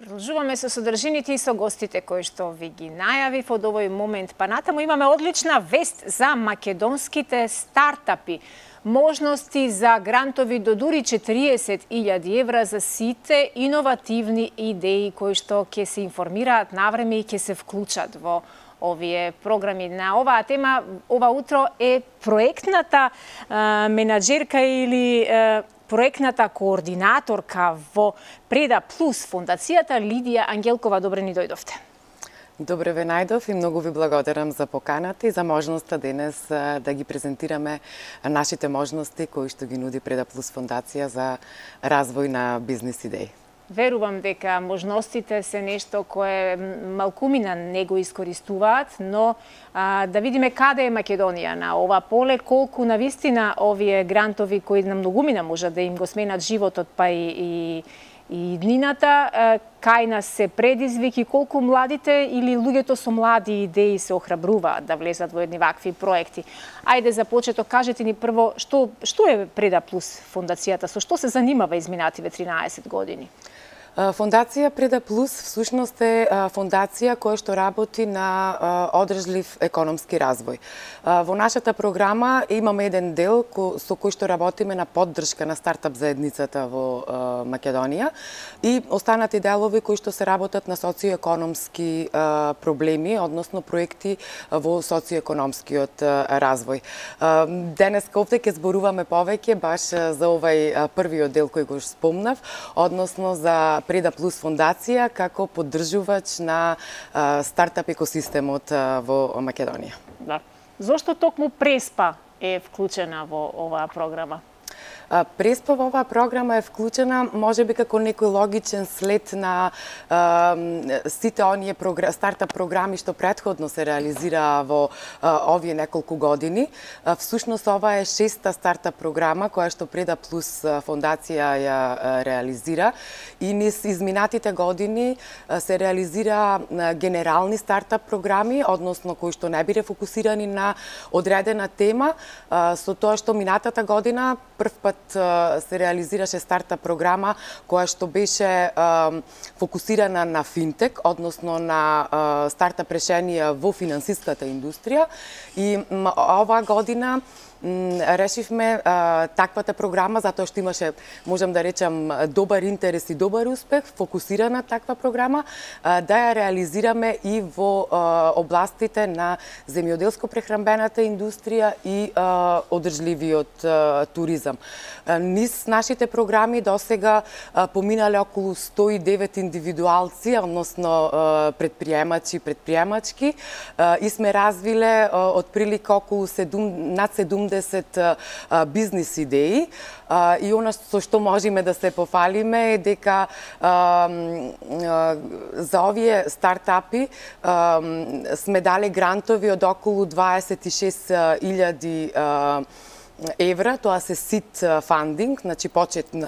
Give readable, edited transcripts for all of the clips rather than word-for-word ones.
Продолжуваме со содржините и со гостите кои што ви ги најавив од овој момент па натаму. Имаме одлична вест за македонските стартапи. Можности за грантови до дури 40.000 евра за сите иновативни идеи кои што ќе се информираат навреме и ќе се вклучат во овие програми. На оваа тема ова утро е проектната менаџерка или проектната координаторка во Преда Плюс фондацијата Лидија Ангелкова. Добре ни дојдовте. Добре ве најдов и многу ви благодарам за поканата и за можноста денес да ги презентираме нашите можности кои што ги нуди Преда Плюс фондација за развој на бизнис идеи. Верувам дека можностите се нешто кое малкумина не го искористуваат, но да видиме каде е Македонија на ова поле, колку навистина овие грантови кои на многумина можат да им го сменат животот па и иднината, кај нас се предизвики, колку младите или луѓето со млади идеи се охрабруваат да влезат во едни вакви проекти. Ајде за почеток, кажете ни прво што е Преда Плюс фондацијата, со што се занимава изминативе 13 години? Фондација Преда Плюс всушност е фондација која што работи на одржлив економски развој. Во нашата програма имаме еден дел со кој што работиме на поддршка на стартап заедницата во Македонија и останати делови кои што се работат на социоекономски проблеми, односно проекти во социоекономскиот развој. Денеска овде ќе зборуваме повеќе баш за овај првиот дел кој го спомнав, односно за Преда Плюс фондација како поддржувач на стартап екосистемот во Македонија. Да. Зошто токму Преспа е вклучена во оваа програма? Преспа во оваа програма е вклучена можеби како некој логичен след на сите оние стартап програми што претходно се реализираа во овие неколку години. Всушност ова е 6-та стартап програма која што Преда Плюс фондација ја реализира и низ изминатите години се реализира генерални стартап програми, односно кои што не биде фокусирани на одредена тема, со тоа што минатата година првпат се реализираше стартап програма која што беше фокусирана на финтек, односно на стартап решенија во финансиската индустрија и оваа година решивме таквата програма, затоа што имаше, можам да речам, добар интерес и добар успех, фокусирана таква програма, да ја реализираме и во областите на земјоделско-прехранбената индустрија и одржливиот туризам. Низ нашите програми досега поминале околу 109 индивидуалци, односно предприемачки и сме развиле отприлика околу над 70 бизнис идеи и она со што можеме да се пофалиме е дека за овие стартапи сме дали грантови од околу 26.000 евра, тоа се сид фандинг, значи почетно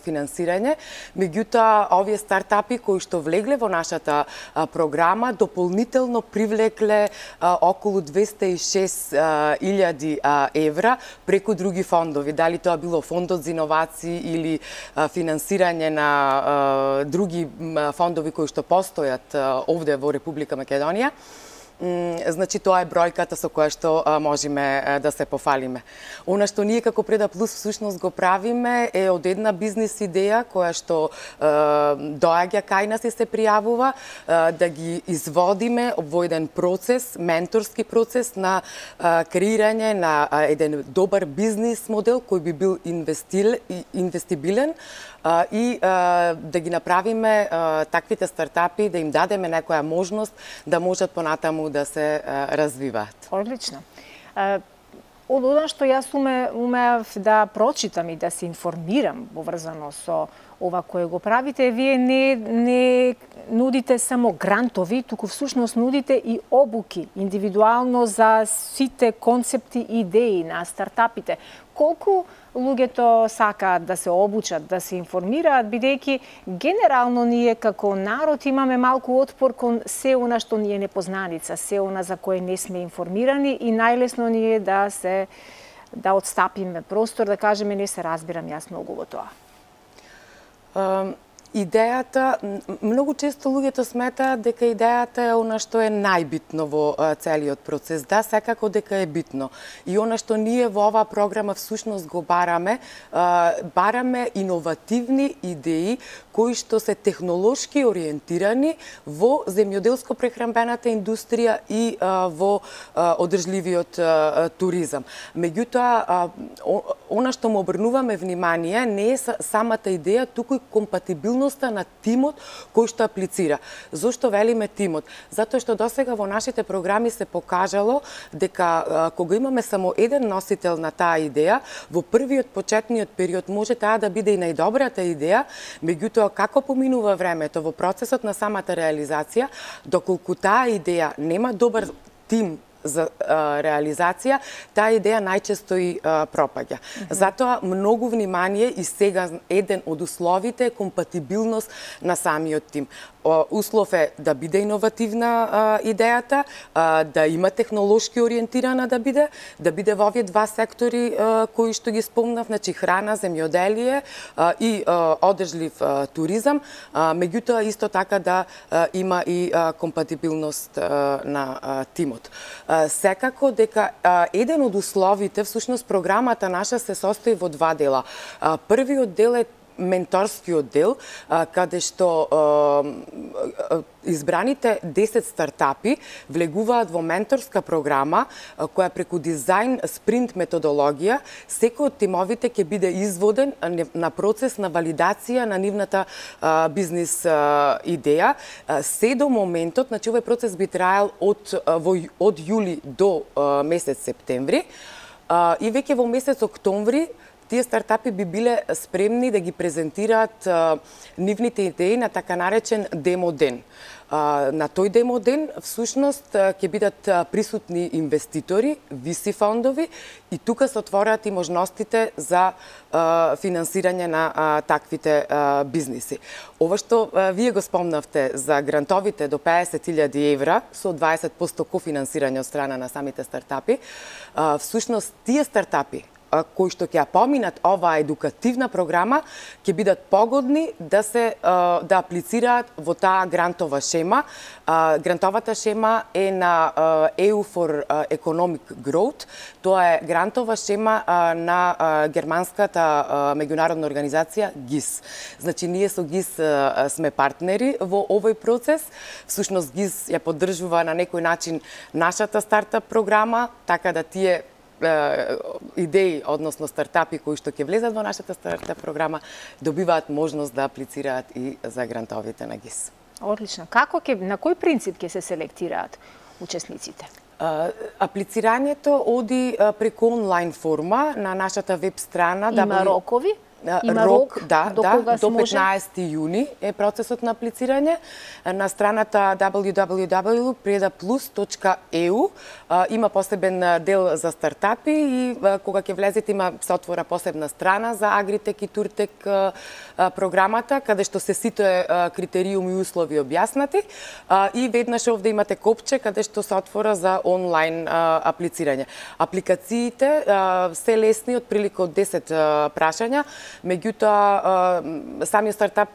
финансирање. Меѓутоа, овие стартапи кои што влегле во нашата програма дополнително привлекле околу 206.000 евра преку други фондови. Дали тоа било фондот за иновации или финансирање на други фондови кои што постојат овде во Република Македонија. Значи, тоа е бројката со која што можеме да се пофалиме. Она што ние како Преда Плюс всушност го правиме е од една бизнис идеја која што доаѓа кај нас и се пријавува, да ги изводиме во еден процес, менторски процес на креирање на еден добар бизнис модел кој би бил инвестибилен и да ги направиме таквите стартапи, да им дадеме некоја можност да можат понатаму да се развиваат. Одлично. Од она што јас умеав да прочитам и да се информирам поврзано со ова кое го правите, вие не нудите само грантови, туку всушност нудите и обуки индивидуално за сите концепти и идеи на стартапите. Колку луѓето сакаат да се обучат, да се информираат, бидејќи генерално ние како народ имаме малку отпор кон се она што ни е непознаница, се она за кое не сме информирани и најлесно ни е да отстапиме простор, да кажеме не се разбирам јас многу во тоа. Идејата, многу често луѓето сметаат дека идејата е она што е најбитно во целиот процес. Да, секако дека е битно. И она што ние во оваа програма всушност го бараме, бараме иновативни идеи кои што се технолошки ориентирани во земјоделско-прехранбената индустрија и во одржливиот туризам. Меѓутоа, она што му обрнуваме внимание не е самата идеја, туку и компатибилноста на тимот кој што аплицира. Зошто велиме тимот? Затоа што досега во нашите програми се покажало дека кога имаме само еден носител на таа идеја, во првиот почетниот период може таа да биде и најдобрата идеја, меѓутоа како поминува времето во процесот на самата реализација, доколку таа идеја нема добар тим за реализација, таа идеја најчесто и пропаѓа. Затоа многу внимание и сега еден од условите е компатибилност на самиот тим. Услов е да биде иновативна идејата, да има технолошки ориентирана да биде во овие два сектори кои што ги спомнав, значи храна, земјоделие и одржлив туризам, меѓутоа исто така да има и компатибилност на тимот. Секако дека еден од условите, всушност програмата наша се состои во два дела. Првиот дел е менторскиот дел, каде што избраните 10 стартапи влегуваат во менторска програма која преку дизајн спринт методологија секој од тимовите ќе биде изводен на процес на валидација на нивната бизнис идеја. Се до моментот, значи овој процес би траел од јули до месец септември и веќе во месец октомври тие стартапи би биле спремни да ги презентираат нивните идеи на така наречен демо ден. На тој демо ден, всушност, ќе бидат присутни инвеститори, VC фондови и тука се отвораат и можностите за финансирање на таквите бизниси. Ова што вие го спомнавте за грантовите до 50.000 евра со 20% кофинансирање од страна на самите стартапи, всушност тие стартапи кои што ќе поминат оваа едукативна програма, ќе бидат погодни да аплицираат во таа грантова шема. Грантовата шема е на EU for Economic Growth. Тоа е грантова шема на германската меѓународна организација ГИС. Значи, ние со ГИС сме партнери во овој процес. Всушност, ГИС ја поддржува на некој начин нашата стартап програма, така да тие идеи, односно стартапи кои што ќе влезат во нашата стартап програма, добиваат можност да аплицираат и за грантовите на ГИС. Одлично. На кој принцип ќе се селектираат учесниците? Аплицирањето оди преку онлайн форма на нашата веб страна. Има рокови? Има рок, да, до 15 јуни е процесот на аплицирање. На страната www.predaplus.eu има посебен дел за стартапи и кога ќе влезете се отвора посебна страна за Агритек и Туртек програмата, каде што се сите критериуми и услови објаснати и веднаш овде имате копче каде што се отвора за онлайн аплицирање. Апликациите се лесни, отприлика од 10 прашања. Меѓутоа, самиот стартап,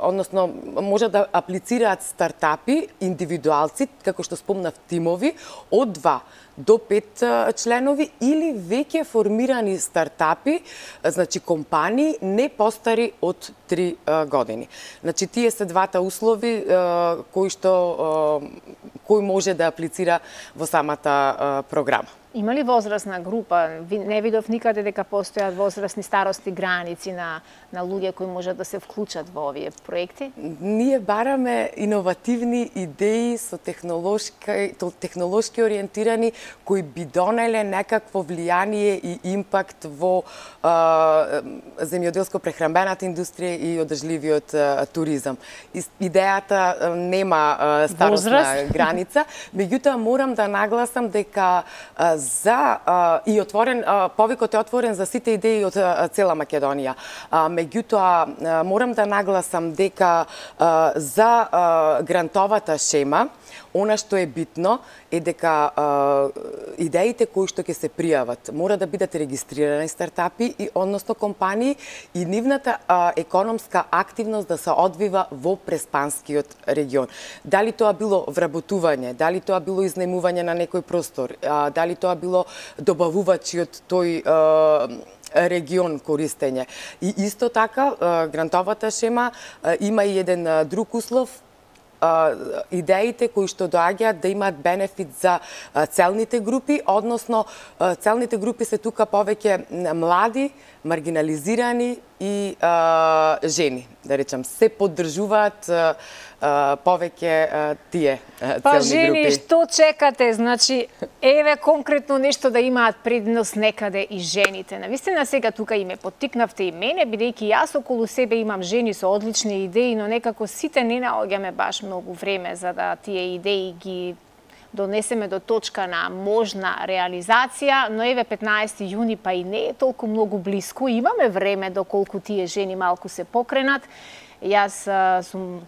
односно, може да аплицираат стартапи, индивидуалци, како што спомнав, тимови, од 2 до 5 членови или веќе формирани стартапи, значи компании не постари од 3 години. Значи, тие се двата услови кој може да аплицира во самата програма. Има ли возрастна група? Не видов никаде дека постојат возрастни старости граници на луѓе кои можат да се вклучат во овие проекти? Ние бараме иновативни идеи со технолошки ориентирани кои би донеле некакво влијание и импакт во земјоделско-прехранбената индустрија и одржливиот туризам. Идејата нема старосна граница, меѓутоа морам да нагласам дека и отворен, повикот е отворен за сите идеи од цела Македонија. Меѓутоа, морам да нагласам дека за грантовата шема, она што е битно е дека идеите кои што ќе се пријават мора да бидат регистрирани стартапи и односно компании и нивната економска активност да се одвива во Преспанскиот регион. Дали тоа било вработување, дали тоа било изнајмување на некој простор, дали тоа било добавувачи од тој регион користење. И исто така, грантовата шема има и еден друг услов, идеите кои што доаѓаат да имаат бенефит за целните групи, односно целните групи се тука повеќе млади, маргинализирани и жени, да речам, се поддржуваат повеќе тие целни групи. Па жени, што чекате? Значи, еве конкретно нешто да имаат предност некаде и жените. Навистина сега тука и ме поттикнавте и мене, бидејќи јас околу себе имам жени со одлични идеи, но некако сите не наоѓаме баш многу време за да тие идеи ги донесеме до точка на можна реализација, но еве 15 јуни па и не е толку многу блиску. Имаме време доколку тие жени малку се покренат. Јас сум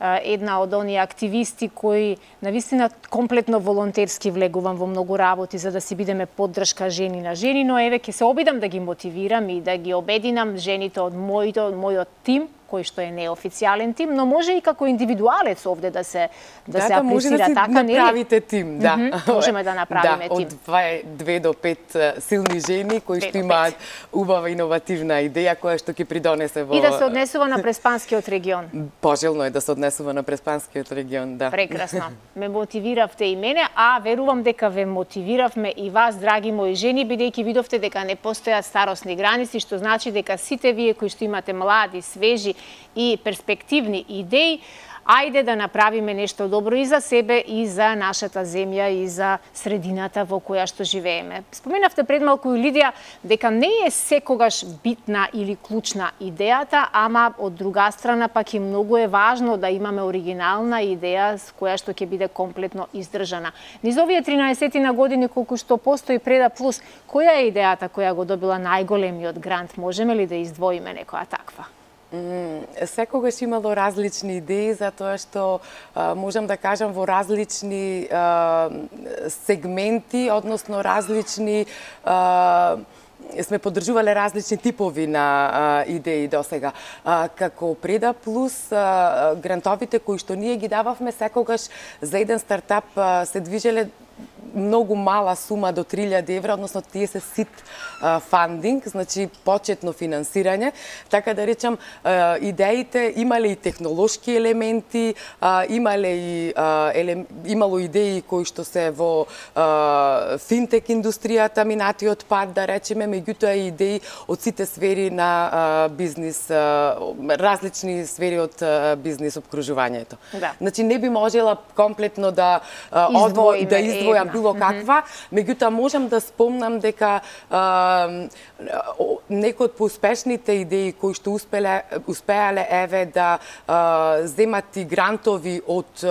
една од оние активисти кои навистина комплетно волонтерски влегувам во многу работи за да си бидеме поддршка жени на жени, но еве ќе се обидам да ги мотивирам и да ги обединам жените од мојот тим, кој што е неофицијален тим, но може и како индивидуалец овде да се аплицира може да си така, направите тим, да. Можеме да направиме тим. Од 2 до 5 силни жени кои што имаат убава иновативна идеја која што ќе придонесе во... И да се однесува на Преспанскиот регион. Пожелно е да се однесува на Преспанскиот регион, да. Прекрасно. Ме мотивиравте и мене, а верувам дека ве мотивиравме и вас, драги мои жени, бидејќи видовте дека не постојат старосни граници, што значи дека сите вие кои што имате млади, свежи и перспективни идеи, ајде да направиме нешто добро и за себе, и за нашата земја, и за средината во која што живееме. Споменавте пред малку и Лидија дека не е секогаш битна или клучна идејата, ама од друга страна пак и многу е важно да имаме оригинална идеја која што ќе биде комплетно издржана. Низ овие 13 на години колку што постои Преда Плюс, која е идејата која го добила најголемиот грант? Можеме ли да издвоиме некоја таква? Секогаш имало различни идеи, затоа што можам да кажам во различни сегменти, односно различни сме поддржувале различни типови на идеи досега. Како Преда Плюс, грантовите кои што ние ги дававме секогаш за еден стартап се движеле многу мала сума до 3000 евра, односно тие се сит фандинг, значи почетно финансирање, така да речам, идеите имале и технолошки елементи, имало идеи кои што се во финтек индустријата, минатиот пат, да речеме, меѓутоа и идеи од сите сфери на бизнис, различни сфери од бизнис обкружувањето. Да. Значи не би можела комплетно да издвојам било каква, меѓутоа можам да спомнам дека некои од поуспешните идеи кои што успеале еве да земат и грантови од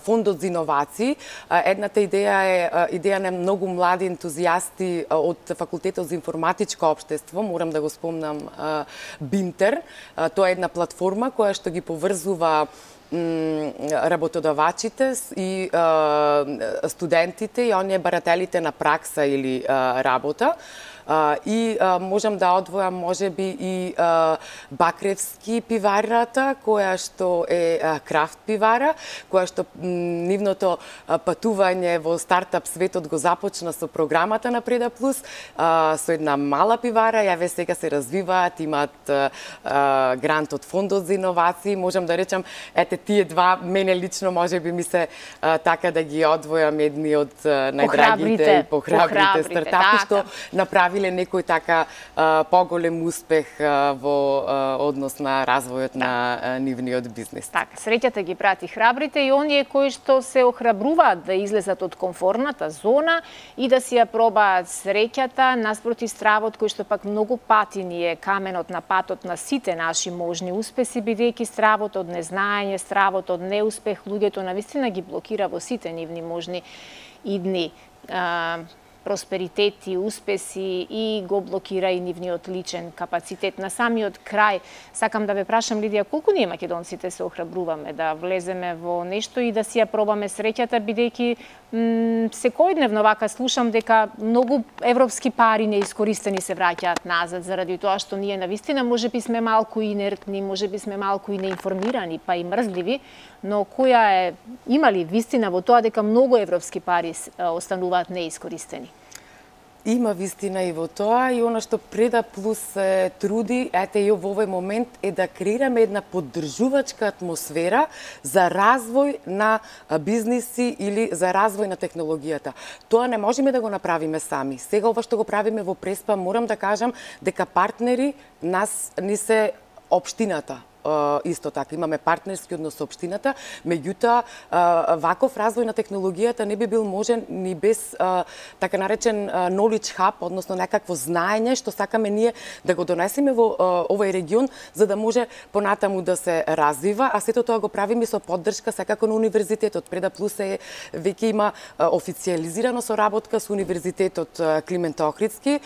фондот за иновации. Едната идеја е идеја на многу млади ентузијасти од факултетот за информатичко општество, морам да го спомнам Бинтер. Тоа е една платформа која што ги поврзува работодавачите и студентите и оние барателите на пракса или работа. И можам да одвојам можеби и Бакревски пиварата, која што е крафт пивара, која што нивното патување во стартап светот го започна со програмата на Преда Плюс, со една мала пивара, јаве сега се развиваат, имаат грант од фондот за иновации. Можам да речам, ете тие два мене лично можеби ми се така да ги одвојам едни од најдрагите и похрабрите стартапи што направи некој така поголем успех во однос на развојот на нивниот бизнес. Така, среќата ги прати храбрите и оние кои што се охрабруваат да излезат од комфорната зона и да си ја пробаат среќата наспроти стравот кој што пак многу пати ни е каменот на патот на сите наши можни успеси, бидејќи стравот од незнаење, стравот од неуспех луѓето навистина ги блокира во сите нивни можни идни просперитет и успеси и го блокира и нивниот личен капацитет. На самиот крај, сакам да ве прашам, Лидија, колку ние македонците се охрабруваме да влеземе во нешто и да си ја пробаме среќата, бидејќи секојдневно вака слушам дека многу европски пари неискористени се враќаат назад заради тоа што ние навистина можеби сме малку инертни, можеби сме малку и неинформирани, па и мрзливи, но има ли вистина во тоа дека многу европски пари остануваат неискористени? Има вистина и во тоа, и она што Преда Плюс се труди, ете и во овој момент, е да креираме една поддржувачка атмосфера за развој на бизниси или за развој на технологијата. Тоа не можеме да го направиме сами. Сега ова што го правиме во Преспа, морам да кажам дека партнери ни се општината. Исто така, имаме партнерски однос со општината, меѓутоа ваков развој на технологијата не би бил можен ни без така наречен knowledge hub, односно некакво знаење што сакаме ние да го донесеме во овој регион за да може понатаму да се развива, а сето тоа го правиме со поддршка секако на универзитетот. Преда Плюс веќе има официјализирано соработка со универзитетот Климент Охридски.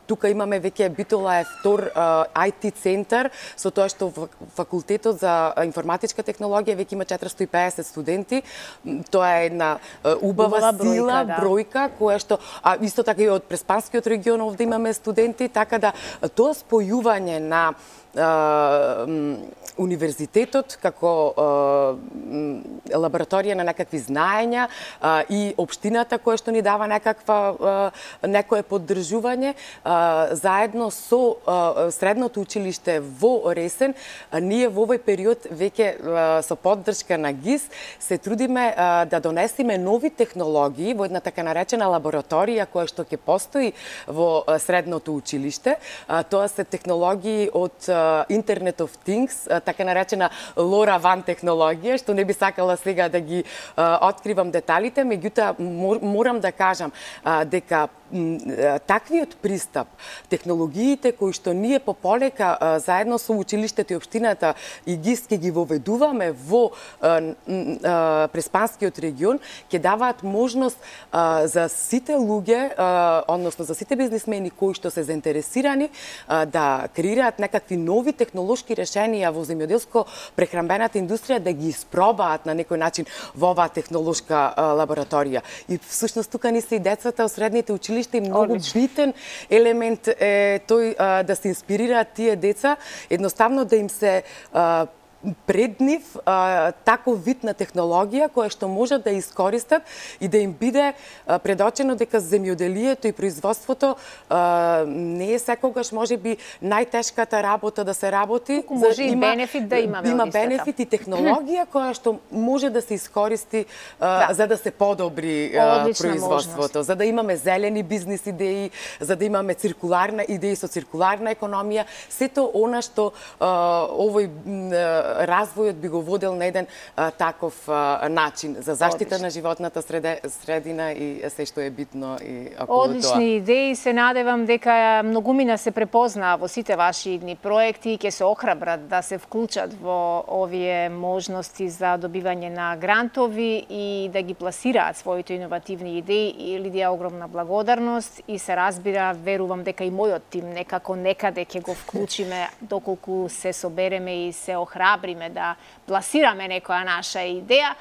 Тука имаме веќе Битола втор IT центар со тоа што факултетот за информатичка технологија веќе има 450 студенти. Тоа е една убава сила, бројка, која што исто така и од Преспанскиот регион овде имаме студенти, така да тоа спојување на универзитетот како лабораторија на некакви знаења и општината која што ни дава некое поддржување, заедно со средното училиште во Ресен, ние во овој период веќе со поддршка на ГИС се трудиме да донесеме нови технологии во една така наречена лабораторија која што ќе постои во средното училиште. Тоа се технологии од Internet of Things, така наречена LoRaWAN технологија, што не би сакала сега да ги откривам деталите, меѓутоа морам да кажам дека таквиот пристап, технологиите кои што ние пополека заедно со училиштето и општината и ГИС ќе ги воведуваме во Преспанскиот регион, ќе даваат можност за сите луѓе, односно за сите бизнисмени кои што се заинтересирани да креираат некакви нови технолошки решенија во земјоделско-прехранбената индустрија, да ги испробаат на некој начин во оваа технолошка лабораторија. И всушност тука ни се и децата од средните училишта и многу битен елемент е тој да се инспирираат тие деца, едноставно да им се пред нив таков вид на технологија која што може да искористат и да им биде предочено дека земјоделието и производството не е секогаш можеби најтешката работа да се работи. Може и бенефит да имаме. Има бенефит и технологија која што може да се искористи за да се подобри производството, за да имаме зелени бизнис идеи, за да имаме циркуларна идеи со циркуларна економија, сето она што овој развојот би го водел на еден таков начин за заштита на животната средина и се што е битно и околу тоа. Одлични идеи, се надевам дека многумина се препознаа во сите ваши идни проекти и ќе се охрабрат да се вклучат во овие можности за добивање на грантови и да ги пласираат своите иновативни идеи. И Лидија, огромна благодарност и се разбира, верувам дека и мојот тим некако некаде ќе го вклучиме доколку се собереме и се охрабриме да пласираме некоја наша идеја.